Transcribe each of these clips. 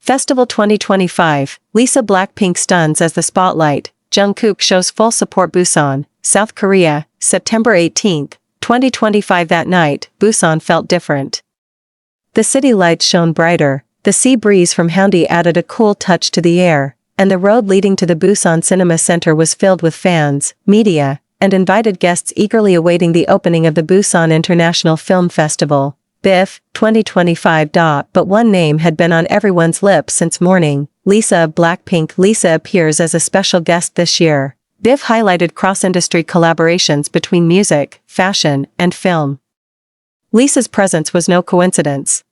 Festival 2025, Lisa Blackpink stuns as the spotlight, Jungkook shows full support Busan, South Korea, September 18, 2025. That night, Busan felt different. The city lights shone brighter, the sea breeze from Haeundae added a cool touch to the air, and the road leading to the Busan Cinema Center was filled with fans, media, and invited guests eagerly awaiting the opening of the Busan International Film Festival, BIF, 2025. But one name had been on everyone's lips since morning, Lisa of Blackpink. Lisa appears as a special guest this year. BIF highlighted cross-industry collaborations between music, fashion, and film. Lisa's presence was no coincidence.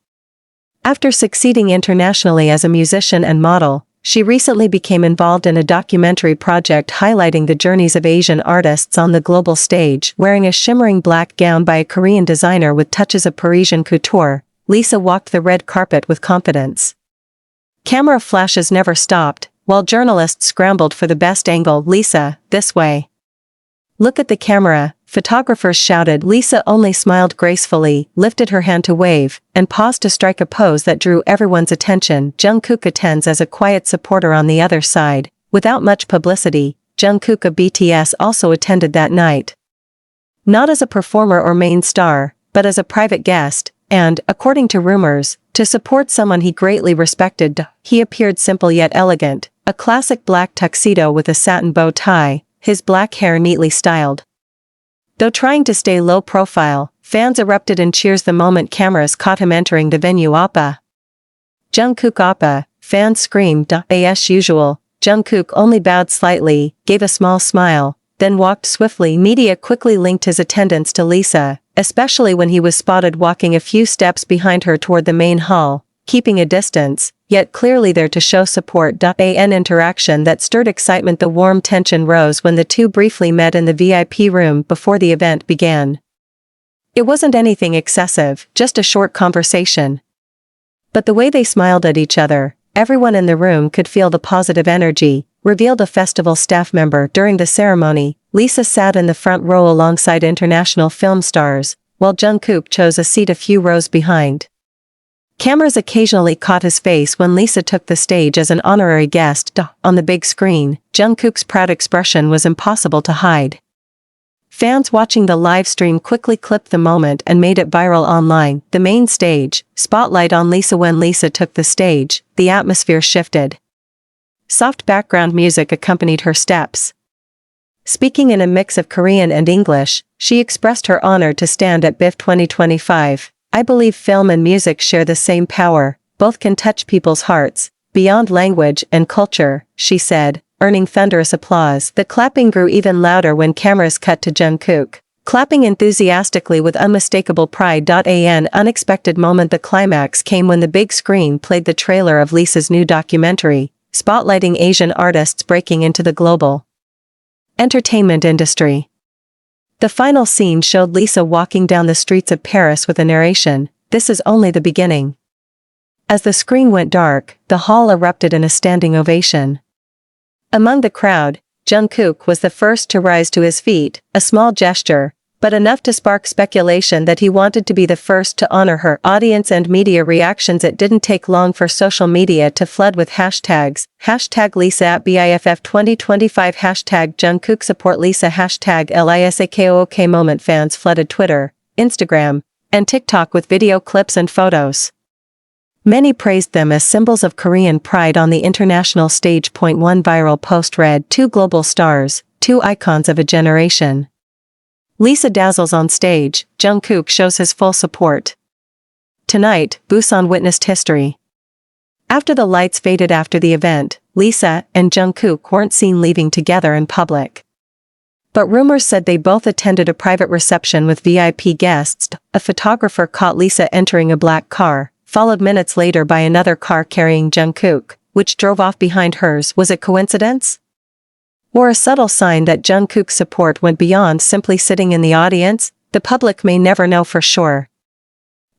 After succeeding internationally as a musician and model, she recently became involved in a documentary project highlighting the journeys of Asian artists on the global stage. Wearing a shimmering black gown by a Korean designer with touches of Parisian couture, Lisa walked the red carpet with confidence. Camera flashes never stopped, while journalists scrambled for the best angle. "Lisa, this way. Look at the camera," photographers shouted. Lisa only smiled gracefully, lifted her hand to wave, and paused to strike a pose that drew everyone's attention. Jungkook attends as a quiet supporter on the other side. Without much publicity, Jungkook of BTS also attended that night. Not as a performer or main star, but as a private guest, and, according to rumors, to support someone he greatly respected. He appeared simple yet elegant, a classic black tuxedo with a satin bow tie, his black hair neatly styled. Though trying to stay low profile, fans erupted in cheers the moment cameras caught him entering the venue. "Oppa! Jungkook Oppa!" Fans screamed. As usual, Jungkook only bowed slightly, gave a small smile, then walked swiftly. Media quickly linked his attendance to Lisa, especially when he was spotted walking a few steps behind her toward the main hall, keeping a distance, yet clearly there to show support. An interaction that stirred excitement. The warm tension rose when the two briefly met in the VIP room before the event began. It wasn't anything excessive, just a short conversation. But the way they smiled at each other, everyone in the room could feel the positive energy, revealed a festival staff member. During the ceremony, Lisa sat in the front row alongside international film stars, while Jungkook chose a seat a few rows behind. Cameras occasionally caught his face when Lisa took the stage as an honorary guest. On the big screen, Jungkook's proud expression was impossible to hide. Fans watching the live stream quickly clipped the moment and made it viral online. The main stage, spotlight on Lisa. When Lisa took the stage, the atmosphere shifted. Soft background music accompanied her steps. Speaking in a mix of Korean and English, she expressed her honor to stand at BIF 2025. "I believe film and music share the same power, both can touch people's hearts, beyond language and culture," she said, earning thunderous applause. The clapping grew even louder when cameras cut to Jungkook, clapping enthusiastically with unmistakable pride. An unexpected moment. The climax came when the big screen played the trailer of Lisa's new documentary, spotlighting Asian artists breaking into the global entertainment industry. The final scene showed Lisa walking down the streets of Paris with a narration, "This is only the beginning." As the screen went dark, the hall erupted in a standing ovation. Among the crowd, Jungkook was the first to rise to his feet, a small gesture, but enough to spark speculation that he wanted to be the first to honor her. Audience and media reactions. It didn't take long for social media to flood with hashtags, #Lisa at BIFF 2025, #Jungkook support Lisa, #LISAKOOK moment. Fans flooded Twitter, Instagram, and TikTok with video clips and photos. Many praised them as symbols of Korean pride on the international stage. One viral post read, "Two global stars, two icons of a generation. Lisa dazzles on stage, Jungkook shows his full support." Tonight, Busan witnessed history. After the lights faded after the event, Lisa and Jungkook weren't seen leaving together in public. But rumors said they both attended a private reception with VIP guests. A photographer caught Lisa entering a black car, followed minutes later by another car carrying Jungkook, which drove off behind hers. Was it coincidence? Or a subtle sign that Jungkook's support went beyond simply sitting in the audience? The public may never know for sure.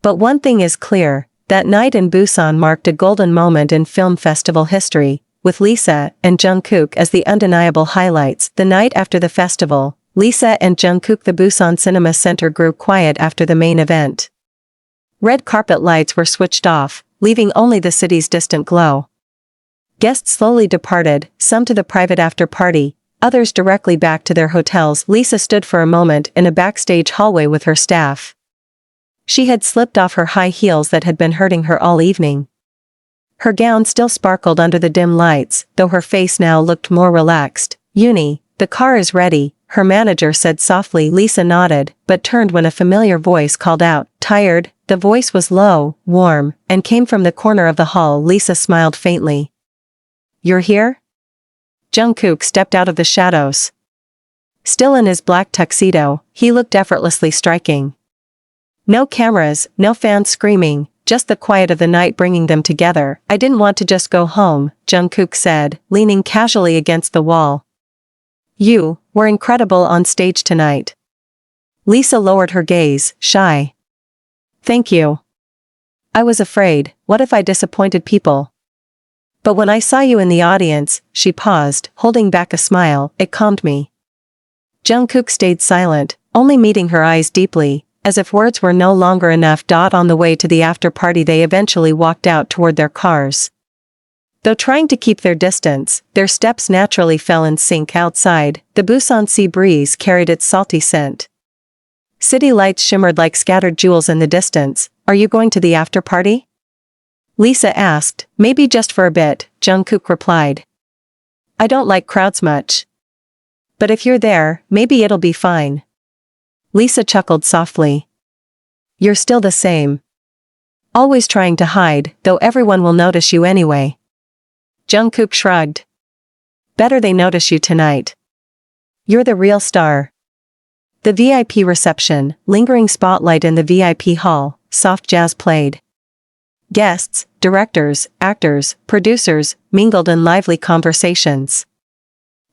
But one thing is clear, that night in Busan marked a golden moment in film festival history, with Lisa and Jungkook as the undeniable highlights. The night after the festival, Lisa and Jungkook. The Busan Cinema Center grew quiet after the main event. Red carpet lights were switched off, leaving only the city's distant glow. Guests slowly departed, some to the private after-party, others directly back to their hotels. Lisa stood for a moment in a backstage hallway with her staff. She had slipped off her high heels that had been hurting her all evening. Her gown still sparkled under the dim lights, though her face now looked more relaxed. "Uni, the car is ready," her manager said softly. Lisa nodded, but turned when a familiar voice called out, "Tired?" The voice was low, warm, and came from the corner of the hall. Lisa smiled faintly. "You're here?" Jungkook stepped out of the shadows. Still in his black tuxedo, he looked effortlessly striking. No cameras, no fans screaming, just the quiet of the night bringing them together. "I didn't want to just go home," Jungkook said, leaning casually against the wall. "You were incredible on stage tonight." Lisa lowered her gaze, shy. "Thank you. I was afraid, what if I disappointed people? But when I saw you in the audience," she paused, holding back a smile, "it calmed me." Jungkook stayed silent, only meeting her eyes deeply, as if words were no longer enough. On the way to the after-party they eventually walked out toward their cars. Though trying to keep their distance, their steps naturally fell in sync. Outside, the Busan sea breeze carried its salty scent. City lights shimmered like scattered jewels in the distance. "Are you going to the after-party?" Lisa asked. "Maybe just for a bit," Jungkook replied. "I don't like crowds much. But if you're there, maybe it'll be fine." Lisa chuckled softly. "You're still the same. Always trying to hide, though everyone will notice you anyway." Jungkook shrugged. "Better they notice you tonight. You're the real star." The VIP reception, lingering spotlight in the VIP hall, soft jazz played. Guests, directors, actors, producers, mingled in lively conversations.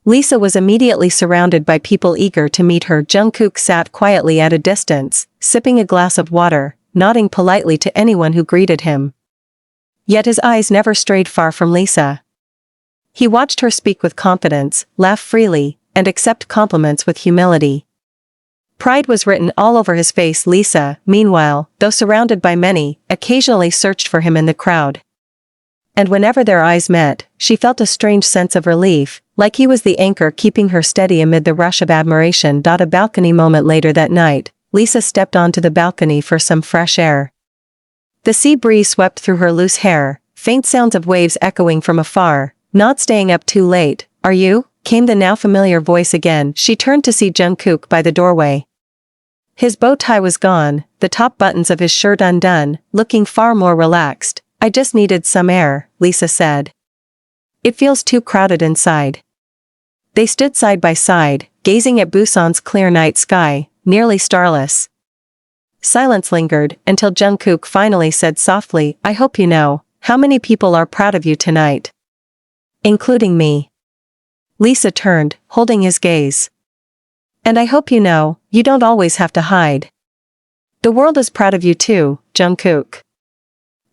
Lisa was immediately surrounded by people eager to meet her. Jungkook sat quietly at a distance, sipping a glass of water, nodding politely to anyone who greeted him. Yet his eyes never strayed far from Lisa. He watched her speak with confidence, laugh freely, and accept compliments with humility. Pride was written all over his face. Lisa, meanwhile, though surrounded by many, occasionally searched for him in the crowd. And whenever their eyes met, she felt a strange sense of relief, like he was the anchor keeping her steady amid the rush of admiration. A balcony moment later that night, Lisa stepped onto the balcony for some fresh air. The sea breeze swept through her loose hair, faint sounds of waves echoing from afar. "Not staying up too late, are you?" came the now familiar voice again. She turned to see Jungkook by the doorway. His bow tie was gone, the top buttons of his shirt undone, looking far more relaxed. "I just needed some air," Lisa said. "It feels too crowded inside." They stood side by side, gazing at Busan's clear night sky, nearly starless. Silence lingered, until Jungkook finally said softly, "I hope you know how many people are proud of you tonight. Including me." Lisa turned, holding his gaze. "And I hope you know, you don't always have to hide. The world is proud of you too, Jungkook."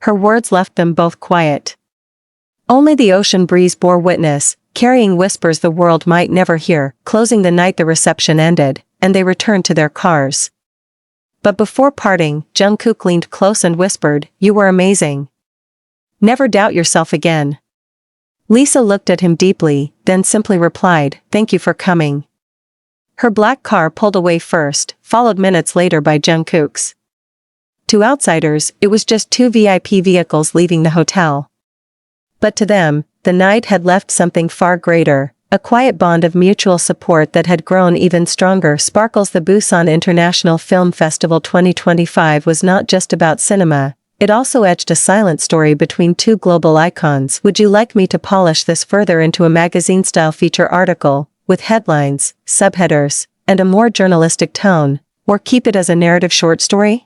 Her words left them both quiet. Only the ocean breeze bore witness, carrying whispers the world might never hear. Closing the night, the reception ended, and they returned to their cars. But before parting, Jungkook leaned close and whispered, "You were amazing. Never doubt yourself again." Lisa looked at him deeply, then simply replied, "Thank you for coming." Her black car pulled away first, followed minutes later by Jungkook's. To outsiders, it was just two VIP vehicles leaving the hotel. But to them, the night had left something far greater, a quiet bond of mutual support that had grown even stronger. Sparkles. The Busan International Film Festival 2025 was not just about cinema, it also etched a silent story between two global icons. Would you like me to polish this further into a magazine-style feature article, with headlines, subheaders, and a more journalistic tone, or keep it as a narrative short story?